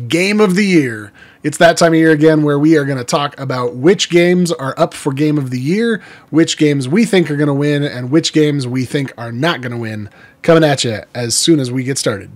Game of the Year. It's that time of year again where we are going to talk about which games are up for Game of the Year, which games we think are going to win, and which games we think are not going to win. Coming at you as soon as we get started.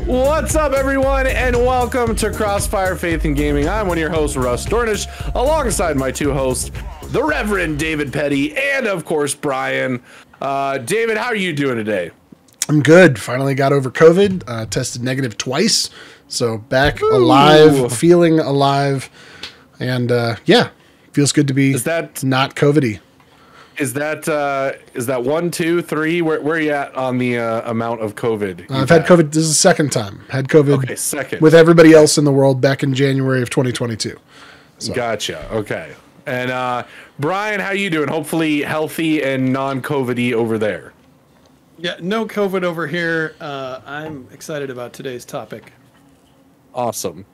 What's up, everyone, and welcome to Crossfire Faith in Gaming. I'm one of your hosts, Russ Dornish, alongside my two hosts, the Reverend David Petty, and of course, Brian. David, how are you doing today? I'm good. Finally got over COVID. Tested negative twice. So back alive, feeling alive. And yeah, feels good to be not COVID-y. Is that 1, 2, 3? Where are you at on the amount of COVID? I've had COVID. This is the second time. Had COVID second. With everybody else in the world back in January of 2022. So. Gotcha. Okay. And Brian, how you doing? Hopefully healthy and non-COVID-y over there. Yeah, no COVID over here. I'm excited about today's topic. Awesome.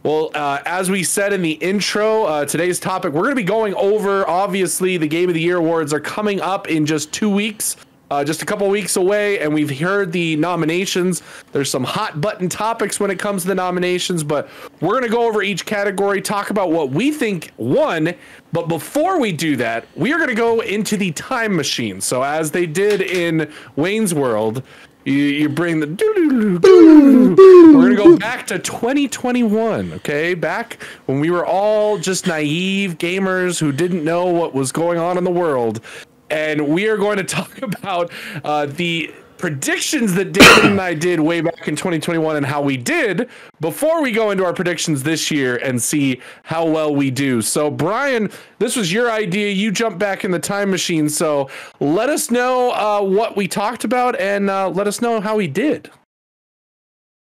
Well, as we said in the intro, today's topic, we're going to be going over, obviously, the Game of the Year awards are coming up in just 2 weeks, just a couple weeks away, and we've heard the nominations. There's some hot button topics when it comes to the nominations, but we're going to go over each category, talk about what we think won, but before we do that, we are going to go into the time machine. So as they did in Wayne's World, you bring the we're gonna go back to 2021, okay? Back when we were all just naive gamers who didn't know what was going on in the world, and we are going to talk about the predictions that David and I did way back in 2021 and how we did before we go into our predictions this year and see how well we do. So Brian, this was your idea. You jumped back in the time machine. So let us know what we talked about and let us know how we did.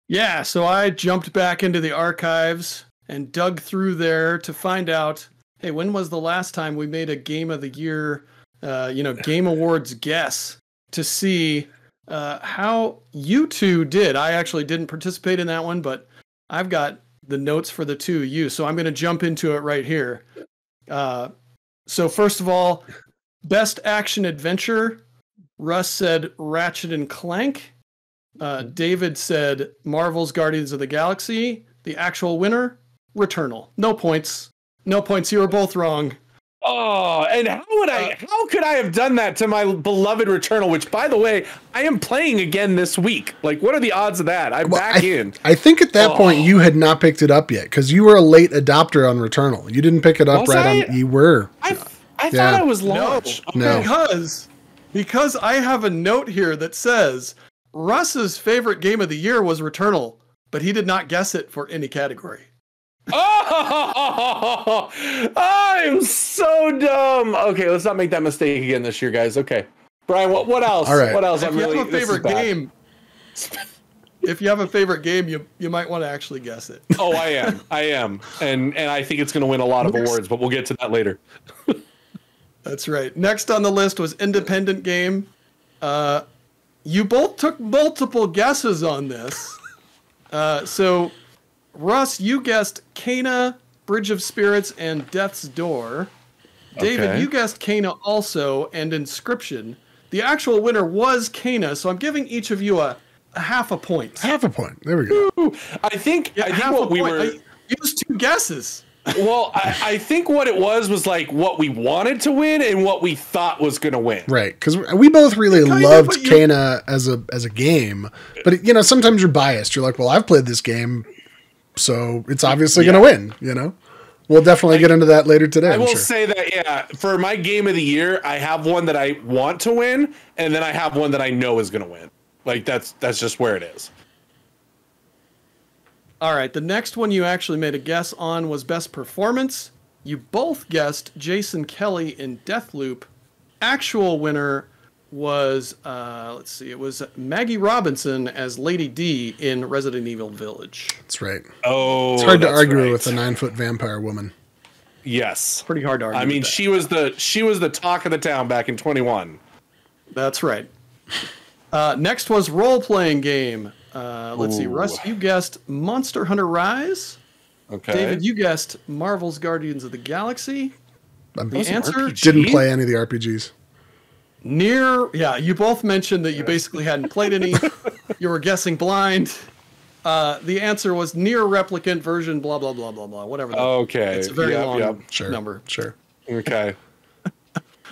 Yeah, so I jumped back into the archives and dug through there to find out, hey, when was the last time we made a Game of the Year, Game Awards guess to see how you two did. I actually didn't participate in that one, but I've got the notes for the two of you, so I'm going to jump into it right here. So first of all, best action adventure, Russ said Ratchet and Clank. David said Marvel's Guardians of the Galaxy. The actual winner, Returnal. No points. No points. You were both wrong. Oh, and how could I have done that to my beloved Returnal, which, by the way, I am playing again this week. Like, what are the odds of that? I'm back in. I think at that point you had not picked it up yet because you were a late adopter on Returnal. You didn't pick it up you were. I thought I was launched. No. Because I have a note here that says Russ's favorite game of the year was Returnal, but he did not guess it for any category. Oh, I'm so dumb. Okay, let's not make that mistake again this year, guys. Okay, Brian, what else? All right. What else? If you have a favorite game, if you have a favorite game, you might want to actually guess it. Oh, I am, and I think it's going to win a lot of awards, but we'll get to that later. That's right. Next on the list was independent game. You both took multiple guesses on this. So, Russ, you guessed Kena, Bridge of Spirits, and Death's Door. David, you guessed Kena also, and Inscription. The actual winner was Kena, so I'm giving each of you a half a point. Half a point. There we go. I think what we were... I used two guesses. Well, I think what it was like what we wanted to win and what we thought was going to win. Right, because we both really loved Kena as a game, but sometimes you're biased. You're like, well, I've played this game, so it's obviously going to win. We'll definitely get into that later today. I will say that for my game of the year, I have one that I want to win, and then I have one that I know is going to win. Like that's just where it is. All right, the next one you actually made a guess on was Best Performance. You both guessed Jason Kelly in Deathloop. Actual winner was, it was Maggie Robinson as Lady D in Resident Evil Village. That's right. Oh, it's hard to argue with a 9-foot vampire woman. Yes, pretty hard to argue. I mean, she was the talk of the town back in 21. That's right. Next was role-playing game. Let's see, Russ, you guessed Monster Hunter Rise. Okay. David, you guessed Marvel's Guardians of the Galaxy. The answer didn't play any of the RPGs. Yeah, you both mentioned that you basically hadn't played any. You were guessing blind. The answer was Near Replicant version, blah, blah, blah, blah, blah, whatever. Okay. It's a very long number. Sure. Okay.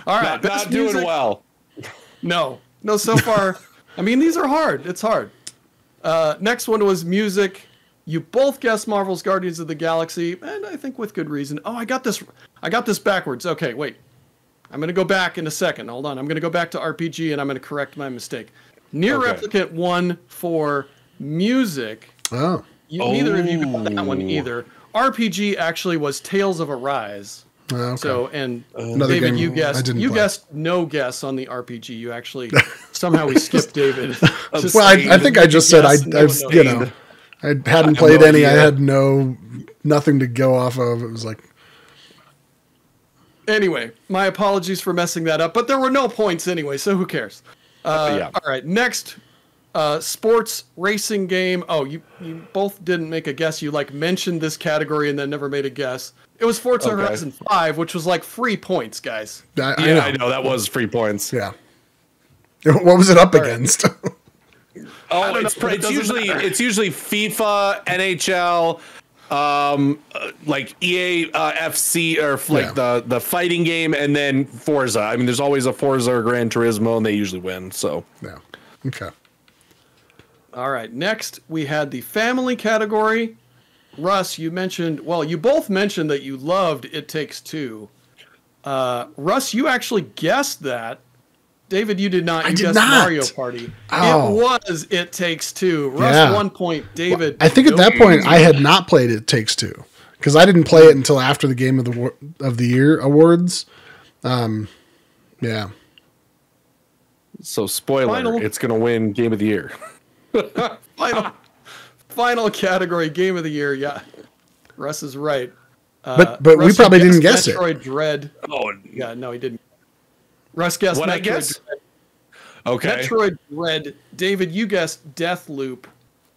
All right. Not doing well. No, so far. I mean, these are hard. It's hard. Next one was music. You both guessed Marvel's Guardians of the Galaxy, and I think with good reason. Oh, I got this backwards. Okay, wait. I'm going to go back in a second. Hold on. I'm going to go back to RPG, and I'm going to correct my mistake. Near Replicant won for music. Oh. Neither of you got that one either. RPG actually was Tales of Arise. Okay. So, and Another David, game you guessed no guess on the RPG. You actually, somehow we skipped David. Well, I think I just said I hadn't played any. I had nothing to go off of. It was like. Anyway, my apologies for messing that up, but there were no points anyway, so who cares? All right, next, sports racing game. Oh, you both didn't make a guess. You mentioned this category and then never made a guess. It was Forza Horizon 5, which was free points, guys. I know that was free points. Yeah. What was it up against? It's usually FIFA, NHL. EA FC or the fighting game, and then Forza. I mean, there's always a Forza or Gran Turismo, and they usually win. So yeah, okay. All right. Next, we had the family category. Russ, you both mentioned that you loved It Takes Two. Russ, you actually guessed that. David, you did not. You guessed Mario Party. Oh. It was It Takes Two. Russ, 1 point. David. I think at that point I had not played It Takes Two because I didn't play it until after the Game of the Year awards. Yeah. So spoiler, it's going to win Game of the Year. Final category, Game of the Year. Yeah, Russ is right. But Russ, we probably didn't guess Metroid it. Dread. Oh, yeah, no, he didn't. Russ guessed what Metroid I guess? Dread. Okay. Metroid Dread. David, you guessed Deathloop.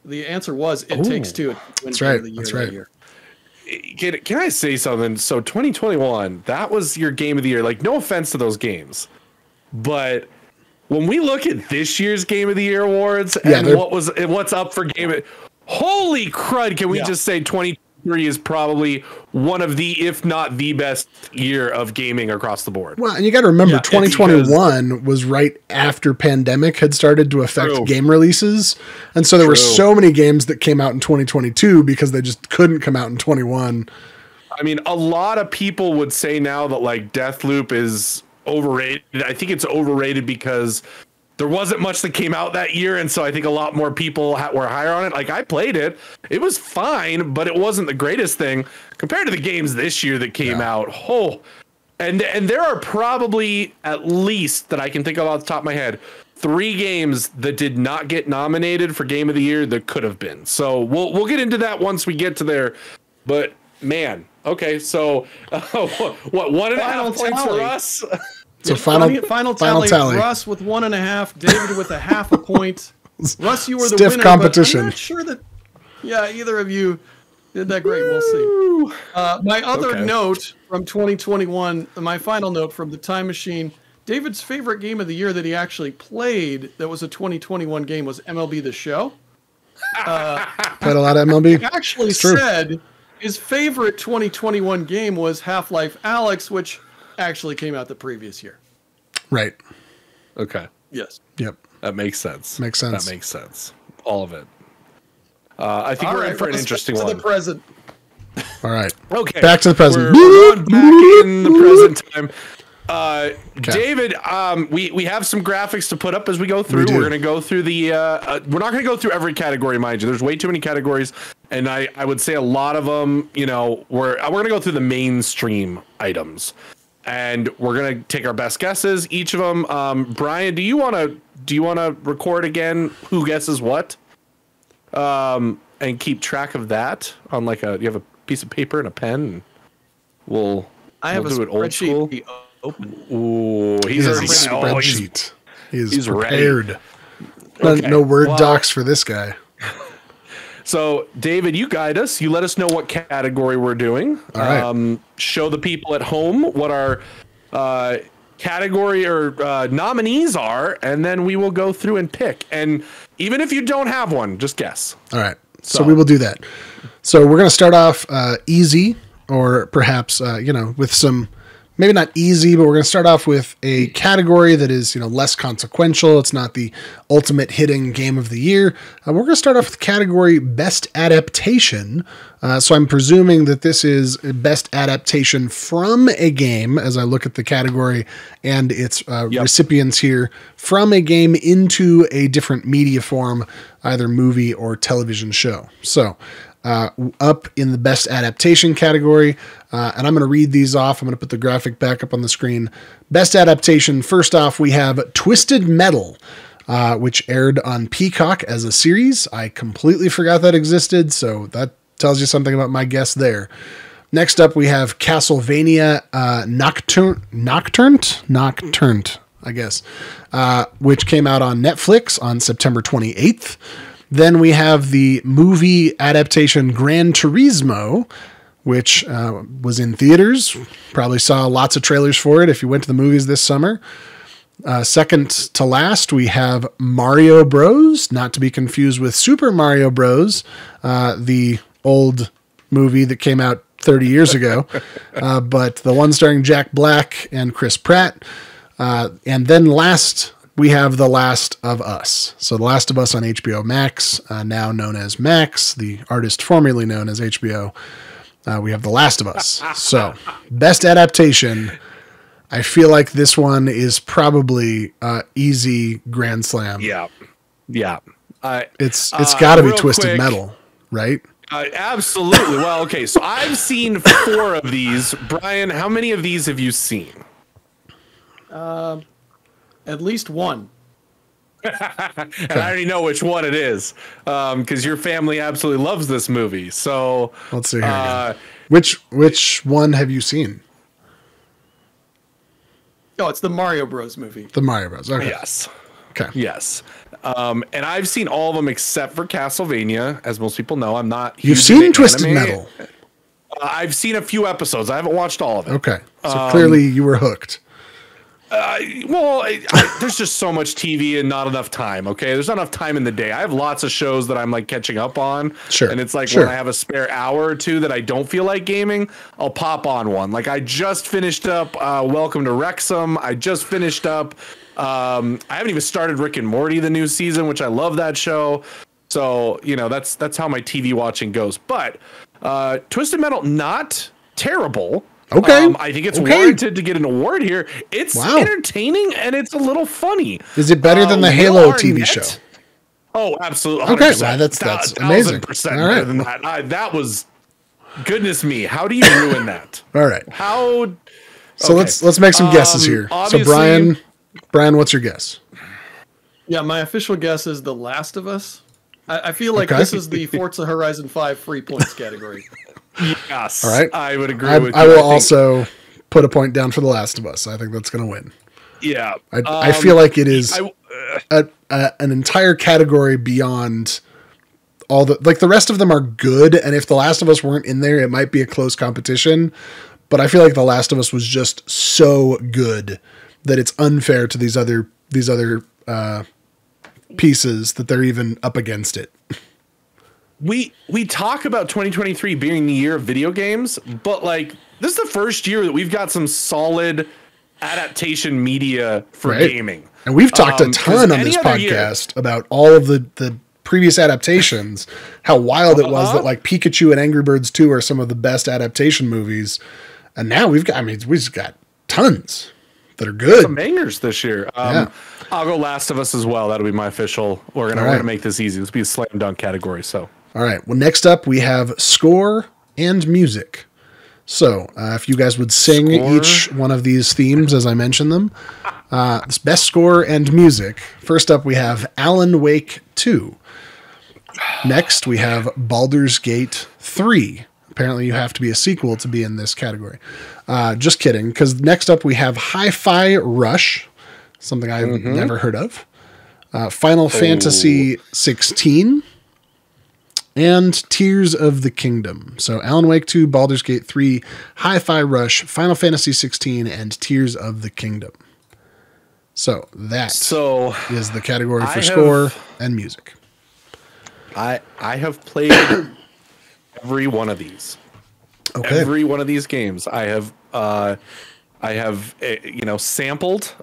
The answer was It Takes Two. That's right. That's right. Can I say something? So 2021, that was your Game of the Year. No offense to those games, but when we look at this year's Game of the Year awards and what's up for holy crud! Can we just say 2023 is probably one of the, if not the best year of gaming across the board. Well, and you got to remember, 2021 was right after pandemic had started to affect game releases, and so there were so many games that came out in 2022 because they just couldn't come out in 21. I mean, a lot of people would say now that Deathloop is overrated. I think it's overrated because there wasn't much that came out that year, and so I think a lot more people were higher on it. I played it. It was fine, but it wasn't the greatest thing compared to the games this year that came out. And there are probably, at least that I can think of off the top of my head, 3 games that did not get nominated for Game of the Year that could have been. So we'll get into that once we get to there. But, man, okay, so what, 1.5 points for us? So final tally. Russ with 1.5, David with 0.5 point. Russ, you were the stiff winner. Competition. But I'm not sure that. Yeah, either of you did that great. We'll see. My other note from 2021, my final note from the Time Machine. David's favorite game of the year that he actually played that was a 2021 game was MLB The Show. Played a lot of MLB. He actually said his favorite 2021 game was Half-Life Alyx, which actually came out the previous year. Right. Okay. Yes. Yep. That makes sense. That makes sense. All of it. I think we're in for an interesting one. To the present. All right. Okay. Back to the present. We're going back in the present time. David, we have some graphics to put up as we go through. We're going to go through the. We're not going to go through every category, mind you. There's way too many categories, and I would say a lot of them. We're going to go through the mainstream items. And we're gonna take our best guesses, each of them. Brian, do you wanna record again who guesses what? And keep track of that on you have a piece of paper and a pen. And we'll do it old school. Open. Ooh, he's already So, David, you guide us. You let us know what category we're doing. All right. Show the people at home what our category or nominees are, and then we will go through and pick. And even if you don't have one, just guess. All right. So we will do that. So we're going to start off easy, or perhaps, with some, maybe not easy, but we're going to start off with a category that is, less consequential. It's not the ultimate hitting game of the year. We're going to start off with the category best adaptation. So I'm presuming that this is best adaptation from a game, as I look at the category and its recipients here, from a game into a different media form, either movie or television show. So up in the best adaptation category, and I'm going to read these off. I'm going to put the graphic back up on the screen. Best adaptation. First off, we have Twisted Metal, which aired on Peacock as a series. I completely forgot that existed, so that tells you something about my guess there. Next up, we have Castlevania Nocturne, I guess, which came out on Netflix on September 28th. Then we have the movie adaptation Gran Turismo, which was in theaters. Probably saw lots of trailers for it if you went to the movies this summer. Second to last, we have Mario Bros, not to be confused with Super Mario Bros, the old movie that came out 30 years ago, but the one starring Jack Black and Chris Pratt. And then last, we have The Last of Us. So The Last of Us on HBO Max, now known as Max, the artist formerly known as HBO. We have The Last of Us. So best adaptation. I feel like this one is probably easy grand slam. Yeah. It's got to be Twisted quick, Metal, right? Absolutely. Well, okay. So I've seen 4 of these. Brian, how many of these have you seen? At least one. And I already know which one it is, because your family absolutely loves this movie. So let's see here again. Which one have you seen? Oh, it's the Mario Bros. Movie. The Mario Bros. Okay. Yes. Okay. Yes. And I've seen all of them except for Castlevania. As most people know, I'm not. You've seen Twisted Metal. I've seen a few episodes. I haven't watched all of it. Okay. So clearly you were hooked. There's just so much TV and not enough time. Okay, there's not enough time in the day. I have lots of shows that I'm like catching up on. Sure. And it's like when I have a spare hour or two that I don't feel like gaming, I'll pop on one. Like I just finished up Welcome to Wrexham. I just finished up. I haven't even started Rick and Morty, the new season, which I love that show. So that's how my TV watching goes. But Twisted Metal, not terrible. Okay. I think it's warranted to get an award here. It's entertaining and it's a little funny. Is it better than the Halo TV show? Oh, absolutely. 100%. Okay, well, that's amazing. 1000% All better right. than that. That was, goodness me. How do you ruin that? All right. How? So let's make some guesses here. So Brian, what's your guess? Yeah, my official guess is The Last of Us. I feel like this is the Forza Horizon 5 free points category. Yes. All right. I would agree with you. I will also put a point down for The Last of Us. I think that's going to win. Yeah. I feel like it is an entire category beyond all the rest of them are good. And if The Last of Us weren't in there, it might be a close competition. But I feel like The Last of Us was just so good that it's unfair to these other pieces that they're even up against it. We talk about 2023 being the year of video games, but like this is the first year that we've got some solid adaptation media for gaming. And we've talked a ton on this podcast about all of the previous adaptations, how wild it was that like Pikachu and Angry Birds 2 are some of the best adaptation movies. And now we've got tons that are good. Some bangers this year. I'll go Last of Us as well. That'll be my official. We're gonna make this easy. This will be a slam dunk category. So all right. Well, next up we have score and music. So if you guys would sing each one of these themes as I mentioned them. This best score and music. First up we have Alan Wake 2. Next we have Baldur's Gate 3. Apparently you have to be a sequel to be in this category. Just kidding, because next up we have Hi-Fi Rush, something I've never heard of. Final Fantasy 16. and Tears of the Kingdom. So Alan Wake 2, Baldur's Gate 3, Hi-Fi Rush, Final Fantasy 16, and Tears of the Kingdom. So that is the category for score and music. I have played every one of these. Okay. Every one of these games I have sampled.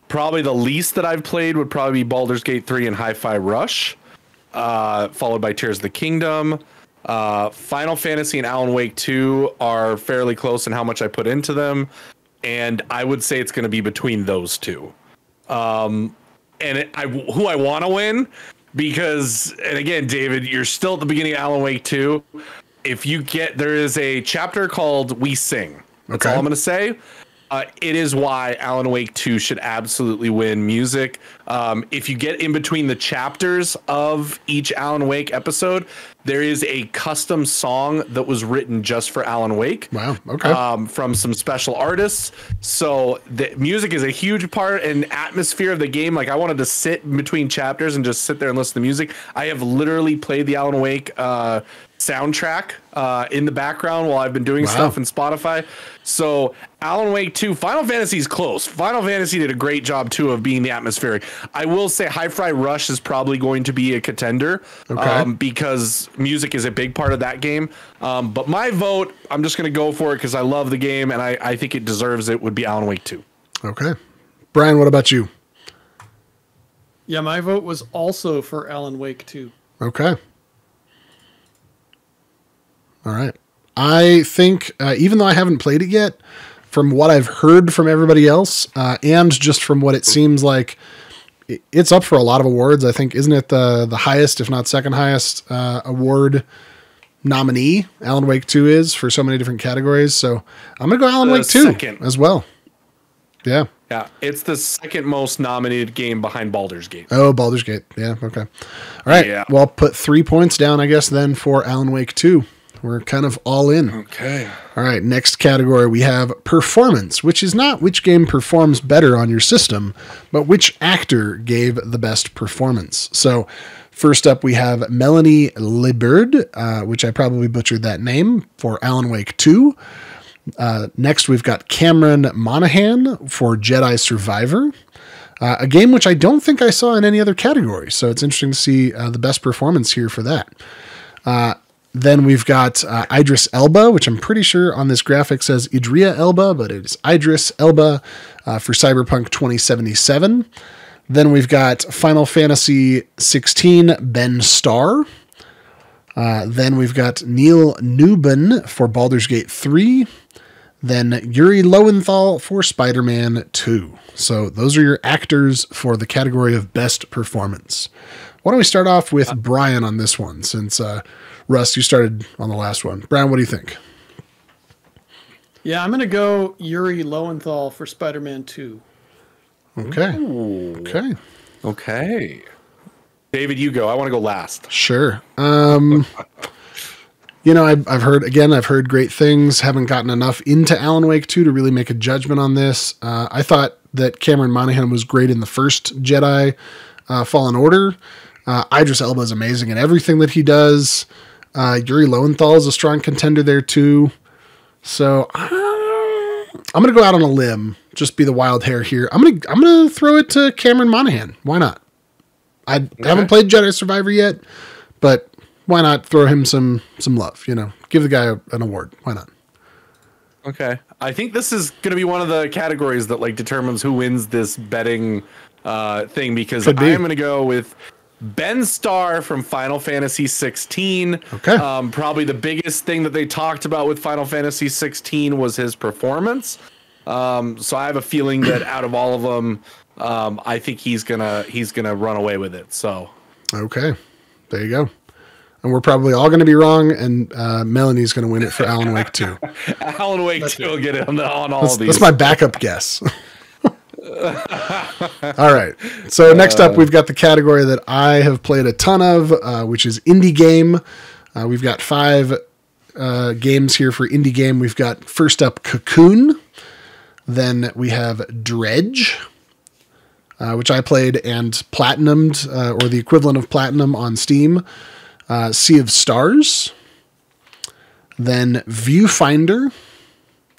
Probably the least that I've played would probably be Baldur's Gate 3 and Hi-Fi Rush, followed by Tears of the Kingdom. Final Fantasy and Alan Wake 2 are fairly close in how much I put into them, and I would say it's going to be between those two. Who I want to win, because, and again, David, you're still at the beginning of Alan Wake 2. There is a chapter called We Sing. That's all I'm going to say. It is why Alan Wake 2 should absolutely win music. If you get in between the chapters of each Alan Wake episode, there is a custom song that was written just for Alan Wake. Wow. Okay. From some special artists. So the music is a huge part and atmosphere of the game. Like, I wanted to sit in between chapters and just sit there and listen to music. I have literally played the Alan Wake soundtrack in the background while I've been doing stuff in Spotify. So Alan Wake 2, Final Fantasy is close. Final Fantasy did a great job too of being the atmospheric. I will say Hi-Fi Rush is probably going to be a contender because music is a big part of that game. But my vote, I'm just going to go for it because I love the game and I think it deserves it, would be Alan Wake 2. Okay. Brian, what about you? Yeah, my vote was also for Alan Wake 2. Okay. All right. I think, even though I haven't played it yet, from what I've heard from everybody else, and just from what it seems like, it's up for a lot of awards. I think, isn't it the highest, if not second highest, award nominee? Alan Wake 2 is for so many different categories. So I'm going to go Alan Wake 2 as well. Yeah. Yeah, it's the second most nominated game behind Baldur's Gate. Oh, Baldur's Gate. Yeah, okay. All right. Yeah. Well, I'll put 3 points down, I guess, then for Alan Wake 2. We're kind of all in. Okay. All right. Next category, we have performance, which is not which game performs better on your system, but which actor gave the best performance. So first up, we have Melanie Liburd, which I probably butchered that name, for Alan Wake 2. Next, we've got Cameron Monaghan for Jedi Survivor, a game which I don't think I saw in any other category. So it's interesting to see the best performance here for that. Then we've got Idris Elba, which I'm pretty sure on this graphic says Idria Elba, but it's Idris Elba for Cyberpunk 2077. Then we've got Final Fantasy 16 Ben Starr. Then we've got Neil Newbin for Baldur's Gate 3. Then Yuri Lowenthal for Spider-Man 2. So those are your actors for the category of best performance. Why don't we start off with Brian on this one, since Russ, you started on the last one. Brian, what do you think? Yeah, I'm going to go Yuri Lowenthal for Spider-Man 2. Okay. Ooh. Okay. Okay. David, you go. I want to go last. Sure. I've heard great things. Haven't gotten enough into Alan Wake 2 to really make a judgment on this. I thought that Cameron Monaghan was great in the first Jedi Fallen Order. Idris Elba is amazing in everything that he does. Yuri Lowenthal is a strong contender there too. So I'm going to go out on a limb, just be the wild hair here. I'm going to throw it to Cameron Monaghan. Why not? I haven't played Jedi Survivor yet, but why not throw him some love? Give the guy an award. Why not? Okay. I think this is going to be one of the categories that determines who wins this betting thing, because I am going to go with Ben Starr from Final Fantasy 16. Okay. Probably the biggest thing that they talked about with Final Fantasy 16 was his performance. So I have a feeling that out of all of them, I think he's gonna run away with it. So. Okay. There you go. And we're probably all going to be wrong, and Melanie's going to win it for Alan Wake 2. Alan Wake 2 will get it on all these. That's my backup guess. All right. So next up, we've got the category that I have played a ton of, which is indie game. We've got 5 games here for indie game. We've got first up Cocoon. Then we have Dredge, which I played and platinumed, or the equivalent of platinum on Steam. Sea of Stars, then Viewfinder,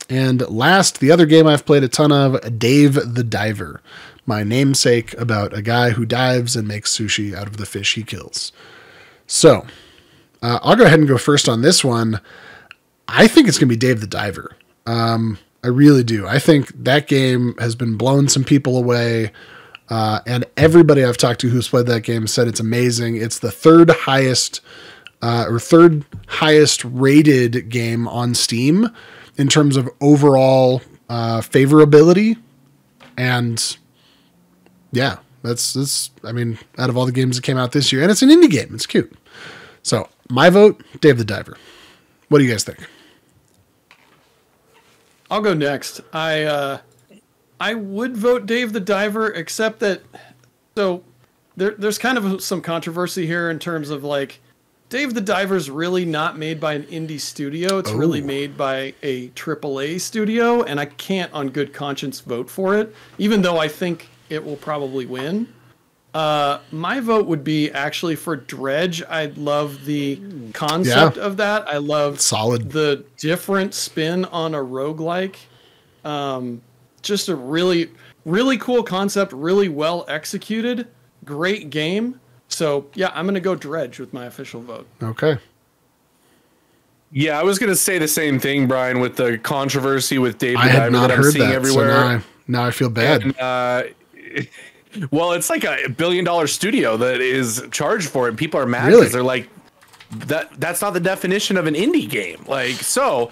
and last, the other game I've played a ton of, Dave the Diver, my namesake about a guy who dives and makes sushi out of the fish he kills. So, I'll go ahead and go first on this one. I think it's going to be Dave the Diver. I really do. I think that game has been blowing some people away. And everybody I've talked to who's played that game said it's amazing. It's the third highest rated game on Steam in terms of overall favorability. And yeah, that's I mean, out of all the games that came out this year, and it's an indie game. It's cute. So my vote, Dave the Diver. What do you guys think? I'll go next. I would vote Dave the Diver, except that there's kind of some controversy here in terms of like Dave the Diver's really not made by an indie studio. It's really made by a AAA studio, and I can't on good conscience vote for it, even though I think it will probably win. My vote would be actually for Dredge. I love the concept of that. I love the different spin on a roguelike. Just a really, really cool concept, really well executed, great game. So yeah, I'm going to go Dredge with my official vote. Okay. Yeah, I was going to say the same thing, Brian, with the controversy with Dave the Diver. I had not heard that everywhere. So now I feel bad. And, well, it's like $1 billion studio that is charged for it. People are mad Really? because they're like, that's not the definition of an indie game. Like, so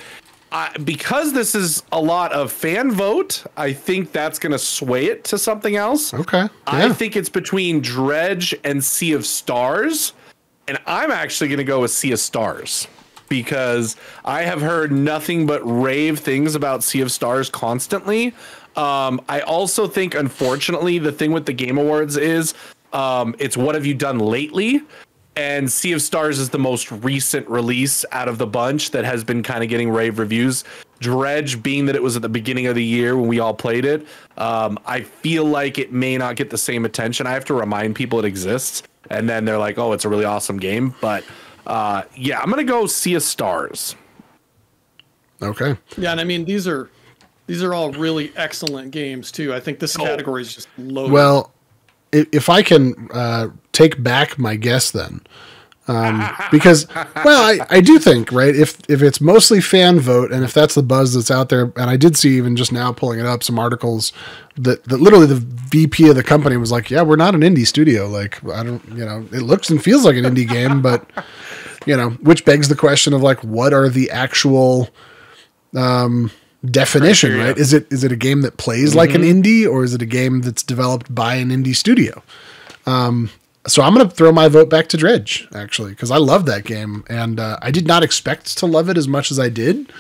because this is a lot of fan vote, I think that's going to sway it to something else. Okay. Yeah. I think it's between Dredge and Sea of Stars. And I'm actually going to go with Sea of Stars because I have heard nothing but rave things about Sea of Stars constantly. I also think, unfortunately, the thing with the Game Awards is it's what have you done lately? And Sea of Stars is the most recent release out of the bunch that has been kind of getting rave reviews. Dredge, being that it was at the beginning of the year when we all played it, I feel like it may not get the same attention. I have to remind people it exists, and then they're like, oh, it's a really awesome game. But yeah, I'm going to go Sea of Stars. Okay. Yeah, and I mean, these are all really excellent games too. I think this category is just loaded. Well, if I can take back my guess then, because, well, I do think, right, if it's mostly fan vote and if that's the buzz that's out there, and I did see even just now pulling it up, some articles that literally the VP of the company was like, yeah, we're not an indie studio. Like, I don't, it looks and feels like an indie game, but, which begs the question of like, what are the actual definition, right? Is it a game that plays like an indie, or is it a game that's developed by an indie studio? So I'm going to throw my vote back to Dredge, actually, because I love that game, and I did not expect to love it as much as I did.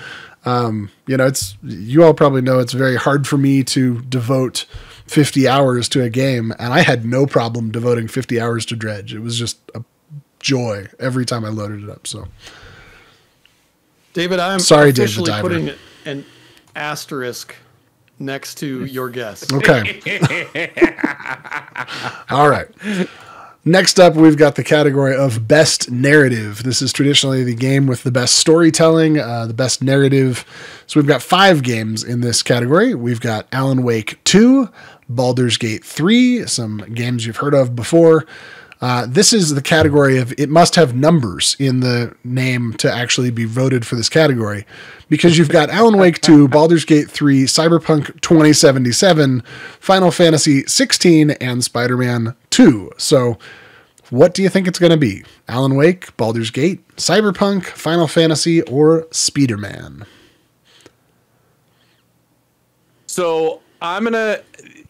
You all probably know it's very hard for me to devote 50 hours to a game, and I had no problem devoting 50 hours to Dredge. It was just a joy every time I loaded it up. So, David, I'm officially putting an asterisk next to your guess. Okay. All right. Next up, we've got the category of Best Narrative. This is traditionally the game with the best storytelling, the best narrative. So we've got 5 games in this category. We've got Alan Wake 2, Baldur's Gate 3, some games you've heard of before. This is the category of it must have numbers in the name to actually be voted for this category, because you've got Alan Wake 2, Baldur's Gate 3, Cyberpunk 2077, Final Fantasy 16, and Spider-Man 2. So what do you think it's going to be? Alan Wake, Baldur's Gate, Cyberpunk, Final Fantasy, or Spider-Man? So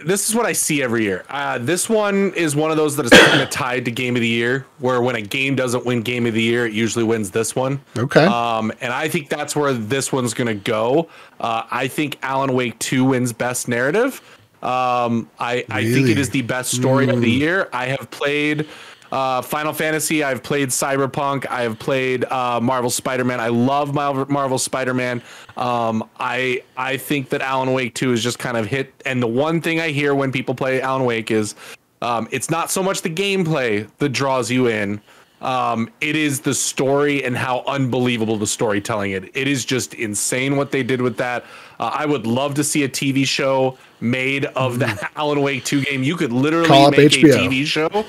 this is what I see every year. This one is one of those that is kind of tied to Game of the Year, where when a game doesn't win Game of the Year, it usually wins this one. Okay. And I think that's where this one's going to go. I think Alan Wake 2 wins Best Narrative. I think it is the best story of the year. I have played Final Fantasy. I've played Cyberpunk. I have played Marvel Spider-Man. I love Marvel Spider-Man. I think that Alan Wake 2 is just kind of hit. And the one thing I hear when people play Alan Wake is it's not so much the gameplay that draws you in. It is the story and how unbelievable the storytelling is. It is just insane what they did with that. I would love to see a TV show made of that Alan Wake 2 game. You could literally make HBO. a TV show.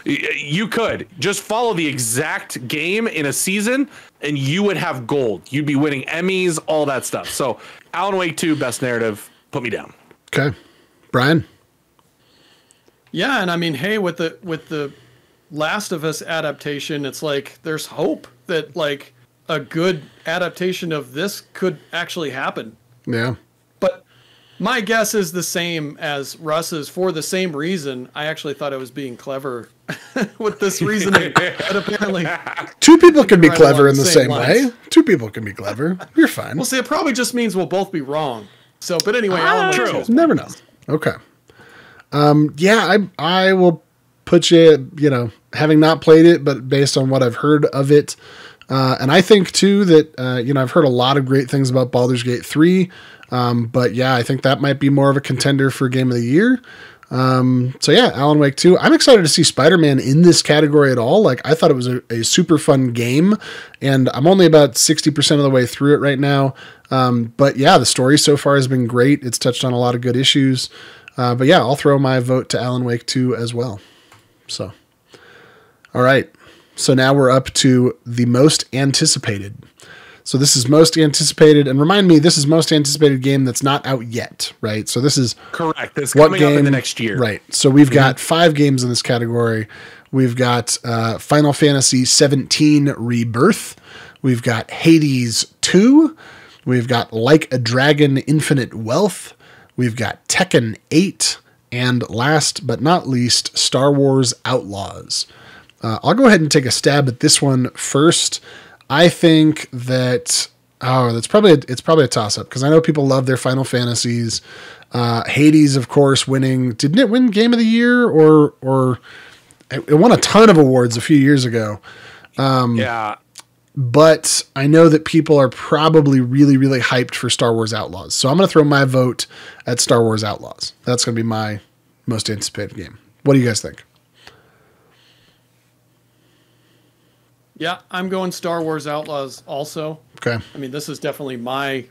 You could just follow the exact game in a season and you would have gold. You'd be winning Emmys, all that stuff. So Alan Wake 2, best narrative, put me down. Okay. Brian? Yeah, and I mean, hey, with the Last of Us adaptation, it's like there's hope that like a good adaptation of this could actually happen. Yeah. But my guess is the same as Russ's for the same reason. I actually thought I was being clever with this reasoning, but apparently two people can be right clever along in the the same same way. lines. Two people can be clever. You're fine. Well, see, it probably just means we'll both be wrong. So, but anyway, Alan Wake 2 is my Never know. Okay. Yeah, I will put you, having not played it, but based on what I've heard of it. And I think too that, I've heard a lot of great things about Baldur's Gate 3. But yeah, I think that might be more of a contender for Game of the Year. So yeah, Alan Wake 2. I'm excited to see Spider-Man in this category at all. Like, I thought it was a super fun game, and I'm only about 60% of the way through it right now. But yeah, the story so far has been great. It's touched on a lot of good issues. But yeah, I'll throw my vote to Alan Wake 2 as well. So, all right. So now we're up to the most anticipated. So this is most anticipated, and remind me, this is most anticipated game that's not out yet, right? So this is correct. It's coming up in the next year, right? So we've got 5 games in this category. We've got Final Fantasy 17 Rebirth. We've got Hades 2. We've got Like a Dragon Infinite Wealth. We've got Tekken 8. And last but not least, Star Wars Outlaws. I'll go ahead and take a stab at this one first. I think that it's probably a toss-up because I know people love their Final Fantasies. Hades, of course, winning. Didn't it win Game of the Year or it won a ton of awards a few years ago? Yeah. But I know that people are probably really, really hyped for Star Wars Outlaws. So I'm going to throw my vote at Star Wars Outlaws. That's going to be my most anticipated game. What do you guys think? Yeah, I'm going Star Wars Outlaws also. Okay. I mean, this is definitely my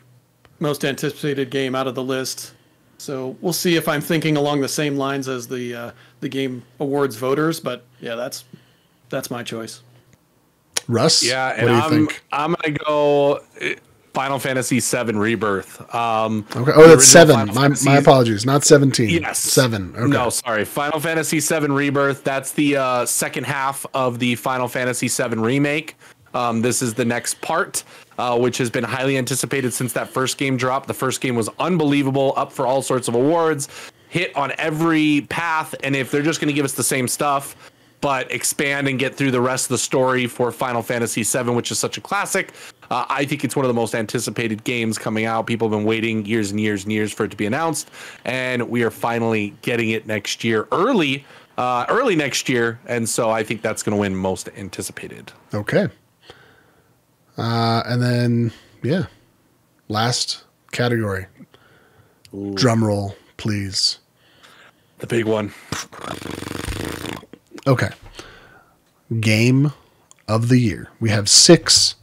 most anticipated game out of the list. So we'll see if I'm thinking along the same lines as the Game Awards voters. But yeah, that's my choice. Russ? Yeah, and what do you think? I'm going to go Final Fantasy VII Rebirth. Okay. Oh, that's 7. My apologies. Not 17. Yes. 7. Okay. No, sorry. Final Fantasy VII Rebirth. That's the second half of the Final Fantasy VII remake. This is the next part, which has been highly anticipated since that first game dropped. The first game was unbelievable, up for all sorts of awards, hit on every path. And if they're just going to give us the same stuff, but expand and get through the rest of the story for Final Fantasy VII, which is such a classic, I think it's one of the most anticipated games coming out. People have been waiting years and years and years for it to be announced, and we are finally getting it next year, early next year. And so I think that's going to win most anticipated. Okay. And then, yeah, last category. Ooh. Drum roll, please. The big one. Okay. Game of the Year. We have 6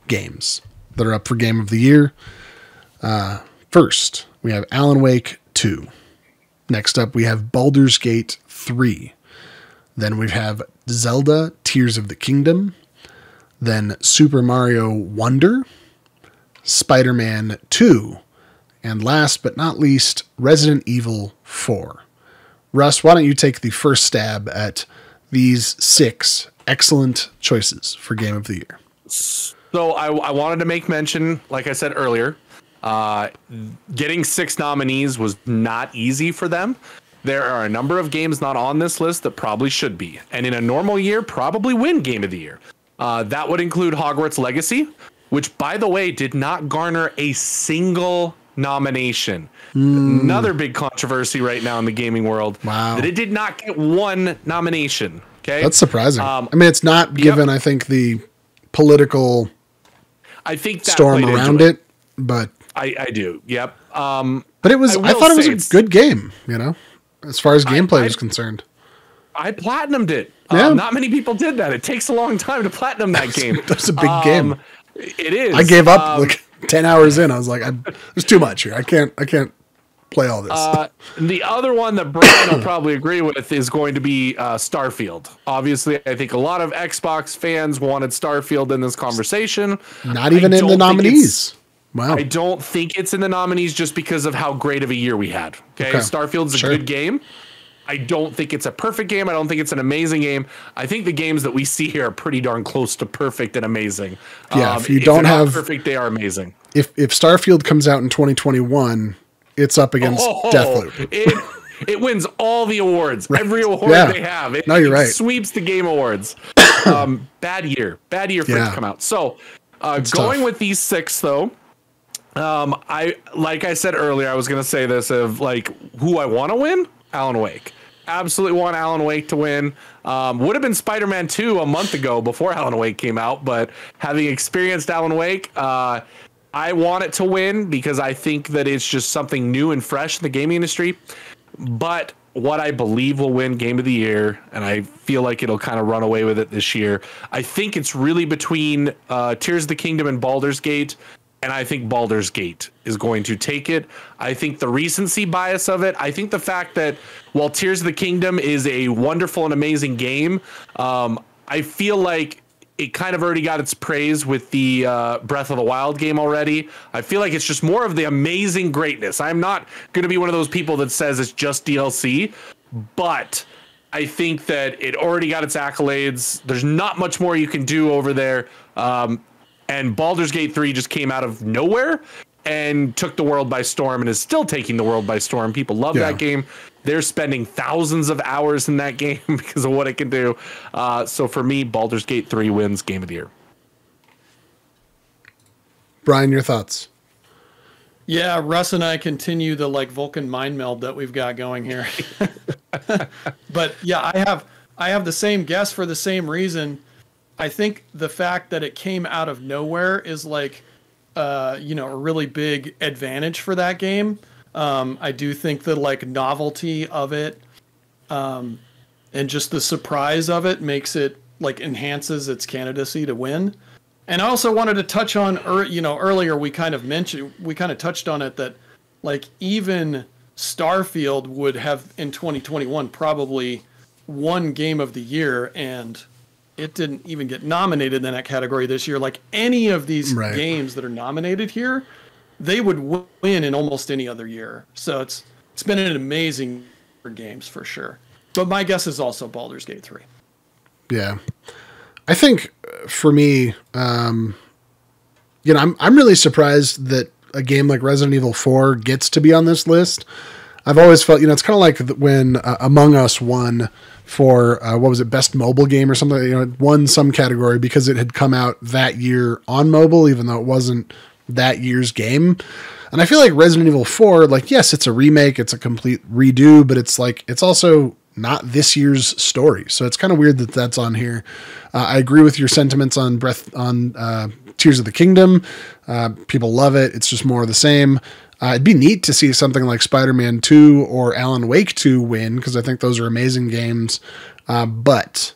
games that are up for Game of the Year. First, we have Alan Wake 2. Next up, we have Baldur's Gate 3. Then we have Zelda Tears of the Kingdom. Then Super Mario Wonder. Spider-Man 2. And last but not least, Resident Evil 4. Russ, why don't you take the first stab at these 6 excellent choices for Game of the Year? So I wanted to make mention, like I said earlier, getting 6 nominees was not easy for them. There are a number of games not on this list that probably should be, and in a normal year, probably win Game of the Year. That would include Hogwarts Legacy, which, by the way, did not garner a single nomination. Another big controversy right now in the gaming world. Wow. That it did not get 1 nomination. Okay, that's surprising. I mean, it's not given. I think the political storm around it, but I do. Yep. But it was. I thought it was a good game. As far as gameplay was concerned. I platinumed it. Yeah. Not many people did that. It takes a long time to platinum that game. That's a big game. It is. I gave up like 10 hours in. I was like, there's too much here. I can't play all this. The other one that Brian will probably agree with is going to be Starfield. Obviously, I think a lot of Xbox fans wanted Starfield in this conversation. Not even in the nominees. Wow. I don't think it's in the nominees just because of how great of a year we had. Okay. Starfield's a good game. I don't think it's a perfect game. I don't think it's an amazing game. I think the games that we see here are pretty darn close to perfect and amazing. Yeah, if you don't have perfect, they are amazing. If Starfield comes out in 2021, it's up against Deathloop. It wins all the awards. Right. Every award they have. No, you're right. It sweeps the Game Awards. Bad year for it to come out. So going tough. with these 6 though. Like I said earlier, I was gonna say this of like who I want to win. Alan Wake. Absolutely want Alan Wake to win. Would have been Spider-Man 2 a month ago before Alan Wake came out, but having experienced Alan Wake, I want it to win because I think that it's just something new and fresh in the gaming industry. But what I believe will win Game of the Year, and I feel like it'll kind of run away with it this year, I think it's really between Tears of the Kingdom and Baldur's Gate. And I think Baldur's Gate is going to take it. I think the recency bias of it, I think the fact that while Tears of the Kingdom is a wonderful and amazing game, I feel like it kind of already got its praise with the Breath of the Wild game already. I feel like it's just more of the amazing greatness. I'm not going to be one of those people that says it's just DLC, but I think that it already got its accolades. There's not much more you can do over there. And Baldur's Gate 3 just came out of nowhere and took the world by storm and is still taking the world by storm. People love that game. They're spending thousands of hours in that game because of what it can do. So for me, Baldur's Gate 3 wins Game of the Year. Brian, your thoughts? Yeah, Russ and I continue the like Vulcan mind meld that we've got going here. But yeah, I have the same guess for the same reason. I think the fact that it came out of nowhere is like, a really big advantage for that game. I do think the like novelty of it, and just the surprise of it makes it like enhances its candidacy to win. And I also wanted to touch on, earlier we kind of touched on it that like even Starfield would have in 2021 probably won Game of the Year, and it didn't even get nominated in that category this year. Like any of these games that are nominated here, they would win in almost any other year. So it's been an amazing year for games for sure. But my guess is also Baldur's Gate 3. Yeah. I think for me, I'm really surprised that a game like Resident Evil 4 gets to be on this list. I've always felt, it's kind of like when Among Us won for, best mobile game or something, it won some category because it had come out that year on mobile, even though it wasn't that year's game. And I feel like Resident Evil 4, like, yes, it's a remake, it's a complete redo, but it's like, it's also not this year's story. So it's kind of weird that that's on here. I agree with your sentiments on Tears of the Kingdom. People love it. It's just more of the same. It'd be neat to see something like Spider-Man 2 or Alan Wake 2 win, because I think those are amazing games. But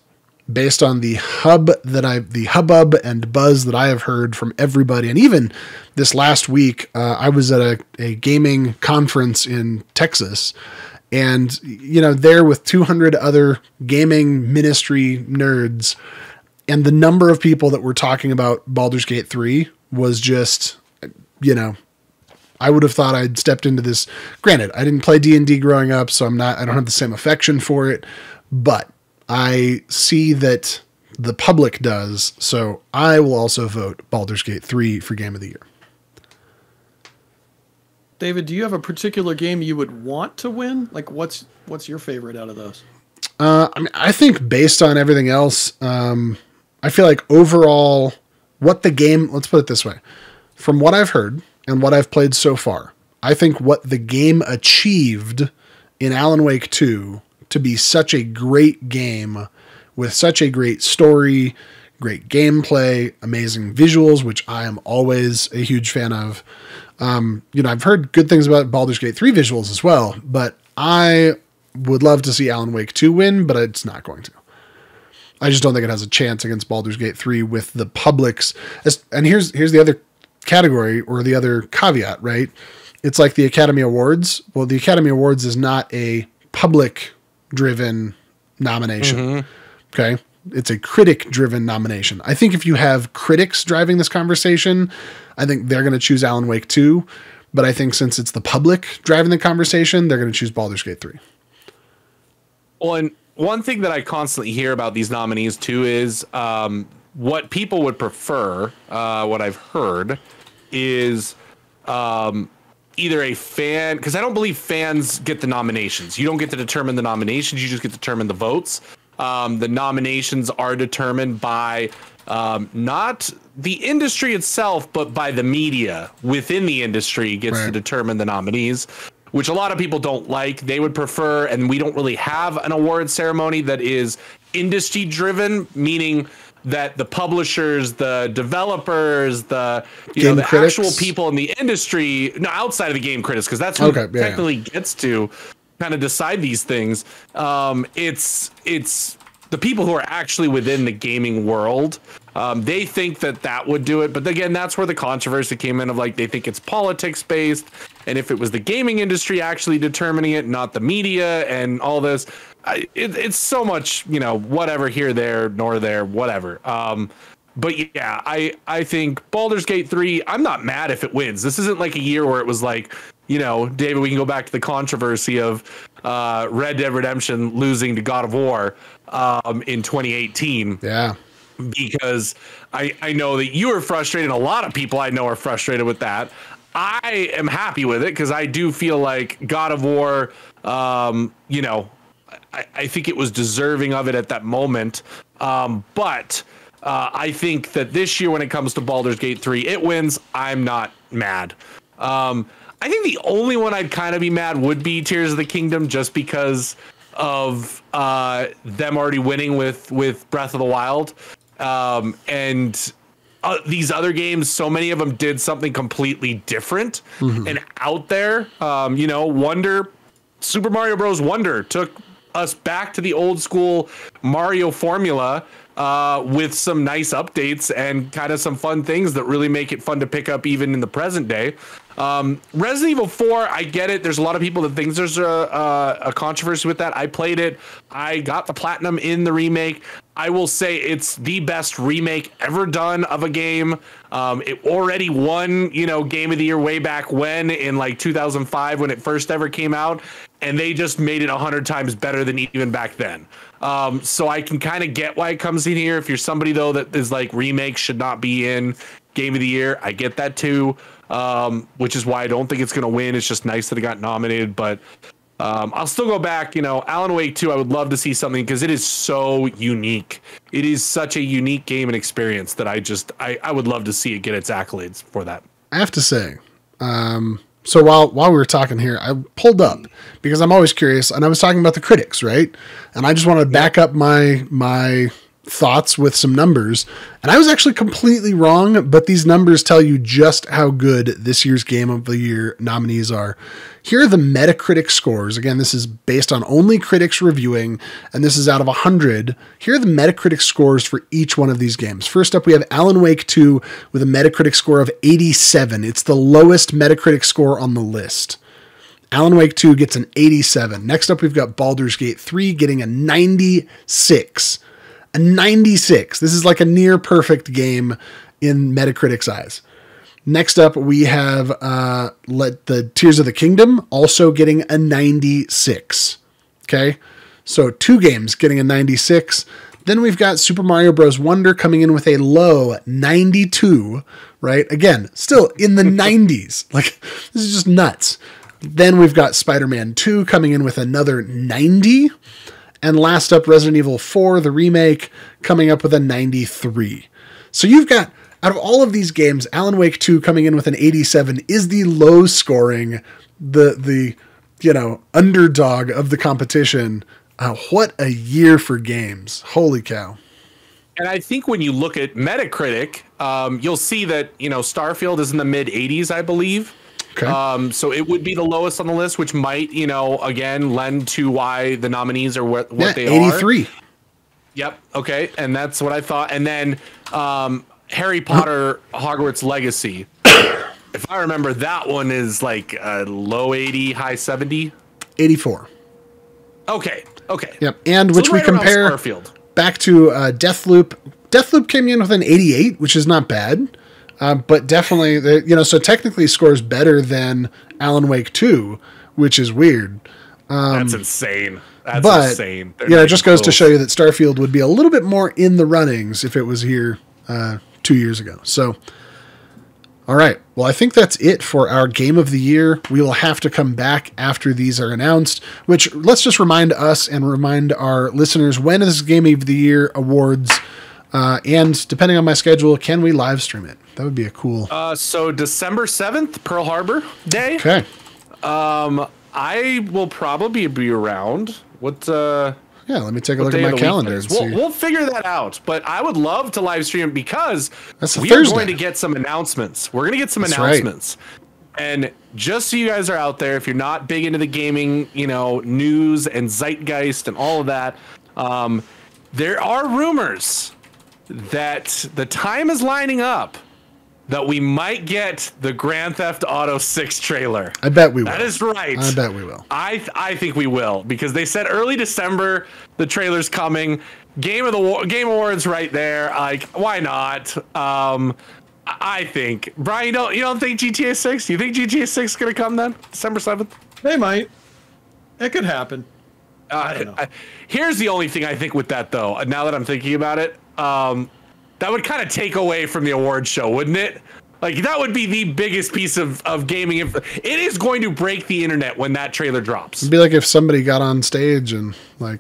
based on the hubbub and buzz that I have heard from everybody, and even this last week, I was at a gaming conference in Texas, and there with 200 other gaming ministry nerds, and the number of people that were talking about Baldur's Gate 3 was just, I would have thought I'd stepped into this. Granted, I didn't play D&D growing up, so I don't have the same affection for it, but I see that the public does, so I will also vote Baldur's Gate 3 for Game of the Year. David, do you have a particular game you would want to win? Like, what's your favorite out of those? I think based on everything else, I feel like overall, let's put it this way. From what I've heard and what I've played so far, I think what the game achieved in Alan Wake 2 to be such a great game with such a great story, great gameplay, amazing visuals, which I am always a huge fan of. I've heard good things about Baldur's Gate 3 visuals as well, but I would love to see Alan Wake 2 win, but it's not going to. I just don't think it has a chance against Baldur's Gate 3 with the public's. And here's the other category or the other caveat, right? It's like the Academy Awards. Well, the Academy Awards is not a public driven nomination. Okay. It's a critic driven nomination. I think if you have critics driving this conversation, I think they're going to choose Alan Wake 2. But I think since it's the public driving the conversation, they're going to choose Baldur's Gate 3. Well, and one thing that I constantly hear about these nominees too is what people would prefer. What I've heard is either a fan, because I don't believe fans get the nominations. You don't get to determine the nominations. You just get to determine the votes. The nominations are determined by not the industry itself, but by the media within the industry gets to determine the nominees, which a lot of people don't like. They would prefer, and we don't really have an award ceremony that is industry driven, meaning that the publishers, the developers, the the actual people in the industry, no, outside of the game critics, because that's who technically gets to kind of decide these things. It's the people who are actually within the gaming world. They think that would do it. But again, that's where the controversy came in of like, they think it's politics based. And if it was the gaming industry actually determining it, not the media and all this, it's so much, whatever here, there, nor there, whatever. But yeah, I think Baldur's Gate 3, I'm not mad if it wins. This isn't like a year where it was like, David, we can go back to the controversy of Red Dead Redemption losing to God of War in 2018. Yeah. Because I know that you are frustrated. A lot of people I know are frustrated with that. I am happy with it because I do feel like God of War, I think it was deserving of it at that moment. But I think that this year when it comes to Baldur's Gate 3, it wins. I'm not mad. I think the only one I'd kind of be mad would be Tears of the Kingdom, just because of them already winning with Breath of the Wild. And these other games, so many of them did something completely different and out there. Super Mario Bros. Wonder took us back to the old school Mario formula with some nice updates and kind of some fun things that really make it fun to pick up even in the present day. Resident Evil 4, I get it. There's a lot of people that think there's a controversy with that. I played it. I got the platinum in the remake. I will say it's the best remake ever done of a game. It already won, Game of the Year way back when in like 2005 when it first ever came out. And they just made it 100 times better than even back then. So I can kind of get why it comes in here. If you're somebody, though, that is like remakes should not be in Game of the Year, I get that too. Which is why I don't think it's going to win. It's just nice that it got nominated. But I'll still go back. Alan Wake 2, I would love to see something because it is so unique. It is such a unique game and experience that I would love to see it get its accolades for that. I have to say, so while we were talking here, I pulled up because I'm always curious, and I was talking about the critics, right? And I just wanted to back up my thoughts with some numbers, and I was actually completely wrong, but these numbers tell you just how good this year's Game of the Year nominees are. Here are the Metacritic scores. Again, this is based on only critics reviewing, and this is out of 100. Here are the Metacritic scores for each one of these games. First up, we have Alan Wake 2 with a Metacritic score of 87. It's the lowest Metacritic score on the list. Alan Wake 2 gets an 87. Next up, we've got Baldur's Gate 3 getting a 96. A 96. This is like a near perfect game in Metacritic's eyes. Next up, we have the Tears of the Kingdom also getting a 96. Okay, so two games getting a 96. Then we've got Super Mario Bros. Wonder coming in with a low 92. Right, again, still in the 90s. Like, this is just nuts. Then we've got Spider-Man 2 coming in with another 90. And last up, Resident Evil 4, the remake, coming up with a 93. So you've got, out of all of these games, Alan Wake 2 coming in with an 87 is the low scoring, the underdog of the competition. What a year for games. Holy cow. And I think when you look at Metacritic, you'll see that, Starfield is in the mid 80s, I believe. Okay. So it would be the lowest on the list, which might, again, lend to why the nominees are what they 83. are. Yep. Okay. And that's what I thought. And then Harry Potter Hogwarts Legacy. If I remember, that one is like a low 80, high 70. 84. Okay. Okay. Yep. And So which we right around compare Starfield. back to Deathloop. Deathloop came in with an 88, which is not bad. But definitely, so technically scores better than Alan Wake 2, which is weird. That's insane. That's But, insane. it just goes to show you that Starfield would be a little bit more in the runnings if it was here 2 years ago. So, all right. Well, I think that's it for our Game of the Year. We will have to come back after these are announced, which let's just remind us and remind our listeners, when is Game of the Year awards? And depending on my schedule, can we live stream it? That would be a cool. So December 7th, Pearl Harbor Day. Okay. I will probably be around. Yeah, let me take a look at my calendar. And see. We'll figure that out. But I would love to live stream because we Thursday. are going to get some announcements. We're going to get some That's announcements. Right. And just so you guys are out there, if you're not big into the gaming, news and zeitgeist and all of that, there are rumors that the time is lining up that we might get the Grand Theft Auto 6 trailer. I bet we will. That is right. I bet we will. I think we will, because they said early December the trailer's coming. Game Awards right there. Like, why not? I think. Brian, you don't think GTA 6? You think GTA 6 is gonna come then? December 7th? They might. It could happen. I don't know. Here's the only thing I think with that, though. Now that I'm thinking about it, that would kind of take away from the award show, wouldn't it? Like, that would be the biggest piece of gaming. It is going to break the internet when that trailer drops. It'd be like if somebody got on stage and like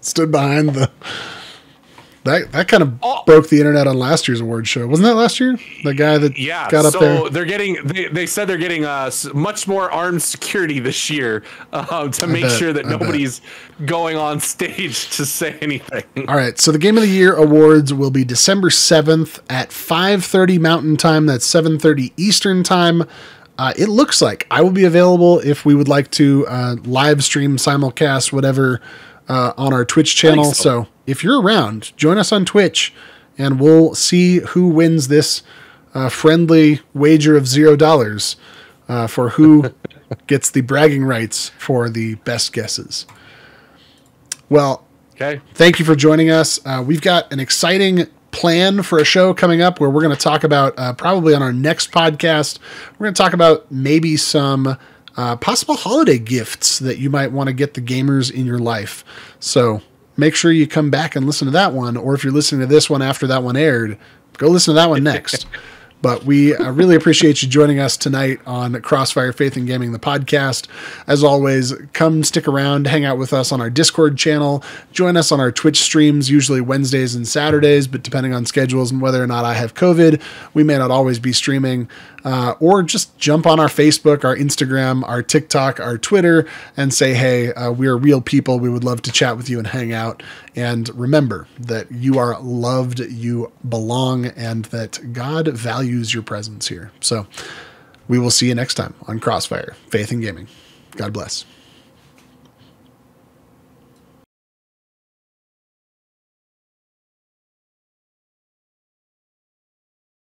stood behind that kind of broke the internet on last year's award show. Wasn't that last year? The guy that got up there. So they said they're getting much more armed security this year to make sure that nobody's going on stage to say anything. All right. So the Game of the Year awards will be December 7th at 5:30 Mountain Time. That's 7:30 Eastern Time. It looks like I will be available if we would like to live stream, simulcast, whatever, on our Twitch channel. So if you're around, join us on Twitch, and we'll see who wins this friendly wager of $0 for who gets the bragging rights for the best guesses. Well, okay. Thank you for joining us. We've got an exciting plan for a show coming up where we're going to talk about, probably on our next podcast, we're going to talk about maybe some possible holiday gifts that you might want to get the gamers in your life. So make sure you come back and listen to that one, or if you're listening to this one after that one aired, go listen to that one next. But we really appreciate you joining us tonight on Crossfire Faith and Gaming, the podcast. As always, come stick around, hang out with us on our Discord channel, join us on our Twitch streams, usually Wednesdays and Saturdays, but depending on schedules and whether or not I have COVID, we may not always be streaming. Or just jump on our Facebook, our Instagram, our TikTok, our Twitter, and say, hey, we are real people. We would love to chat with you and hang out. And remember that you are loved, you belong, and that God values your presence here. So we will see you next time on Crossfire, Faith and Gaming. God bless.